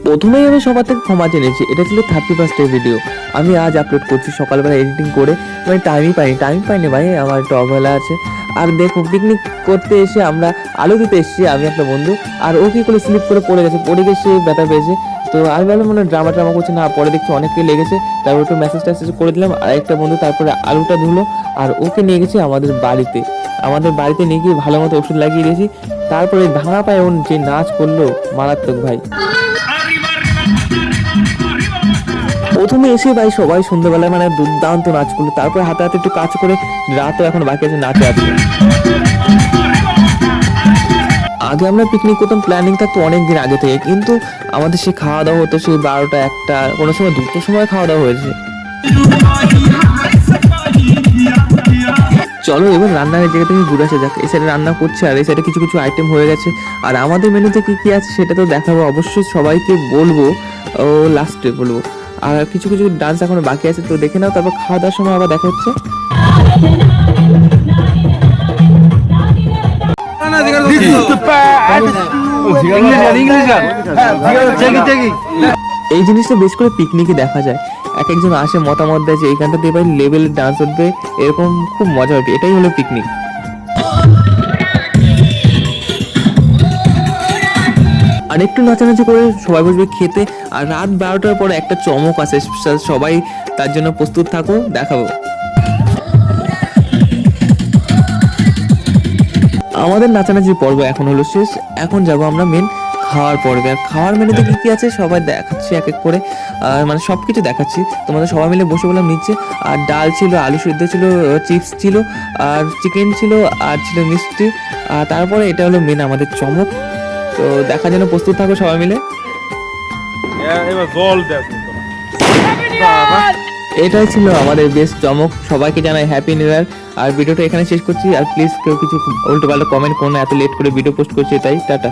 প্রথমেই আমি সবার থেকে ক্ষমা জেনেছি, এটা ছিল 31st ভিডিও। আমি আজ আপলোড করছি সকালবেলা এডিটিং করে, মানে টাইম পাইনি ভাই, আমার একটু অবহেলা আছে। আর দেখো, পিকনিক করতে এসে আমরা আলু দিতে এসেছি, আমি একটা বন্ধু, আর ও কি করে স্লিপ করে পড়ে গেছে, ব্যথা পেয়েছে। তো আমি ভাবলাম মনে ড্রামা করছে না, পরে দেখছি অনেককে লেগেছে, তারপর একটু মেসেজ করে দিলাম। আর একটা বন্ধু তারপরে আলুটা ধুলো, আর ওকে নিয়ে গেছি আমাদের বাড়িতে নিয়ে গিয়ে ভালো মতো ওষুধ লাগিয়ে দিয়েছি। তারপরে ভাঙা পায়ে ওর যে নাচ করলো, মারাত্মক ভাই। প্রথমে এসে ভাই সবাই সন্ধ্যাবেলায় মানে দুর্দান্ত নাচ করলো, তারপরে হাতে হাতে একটু কাজ করে রাতও এখন বাকি আছে, নাচে আছে। আগে আমরা পিকনিক করতাম, প্ল্যানিং থাকতো অনেক দিন আগে থেকে, কিন্তু আমাদের সেই খাওয়া দাওয়া হতো সেই 12টা 1টা, কোনো সময় 2টোর সময় খাওয়া দাওয়া হয়েছে। চলো এবার রান্নার জায়গা থেকে ঘুরে আসা যাক। এই সাইডে রান্না করছে আর এই সাইডে কিছু কিছু আইটেম হয়ে গেছে। আর আমাদের মেনুতে কি কি আছে সেটা তো দেখাবো, অবশ্যই সবাইকে বলবো, ও লাস্টে বলবো। আর কিছু কিছু ডান্স এখনো বাকি আছে, তো দেখে নাও, তারপর খাওয়া দাওয়ার সময় আবার দেখা হচ্ছে। এই জিনিসটা বেশ করে পিকনিকে দেখা যায়, এক একজন আসে মতামত দেয় যে এইখানটাতে এবার লেভেলের ডান্স উঠবে, এরকম খুব মজা হবে, এটাই হলো পিকনিক। আর একটু নাচানাচি করে সবাই বসবে খেতে। আর রাত 12টার পরে একটা চমক আছে, সবাই তার জন্য প্রস্তুত থাকো, দেখাবো। আমাদের নাচানাচি পর্ব এখন হলো শেষ, এখন যাব আমরা মেন খাওয়ার পর্বে। আর খাওয়ার মেনুতে কি কি আছে সবাই দেখাচ্ছি এক এক করে, মানে সব কিছু দেখাচ্ছি তোমাদের। সবাই মিলে বসে বললাম নিচে, আর ডাল ছিল, আলু সিদ্ধ ছিল, চিপস ছিল, আর চিকেন ছিল, আর ছিল মিষ্টি। আর তারপরে এটা হলো মেন আমাদের চমক, তো দেখার জন্য প্রস্তুত থাকো সবাই মিলে। এটাই ছিল আমাদের বেস্ট চমক। সবাইকে জানাই হ্যাপি নিউ ইয়ার। আর ভিডিওটা এখানে শেষ করছি। আর প্লিজ কেউ কিছু উল্টো পাল্টা কমেন্ট করো না, এত লেট করে ভিডিও পোস্ট করছি, তাই টাটা।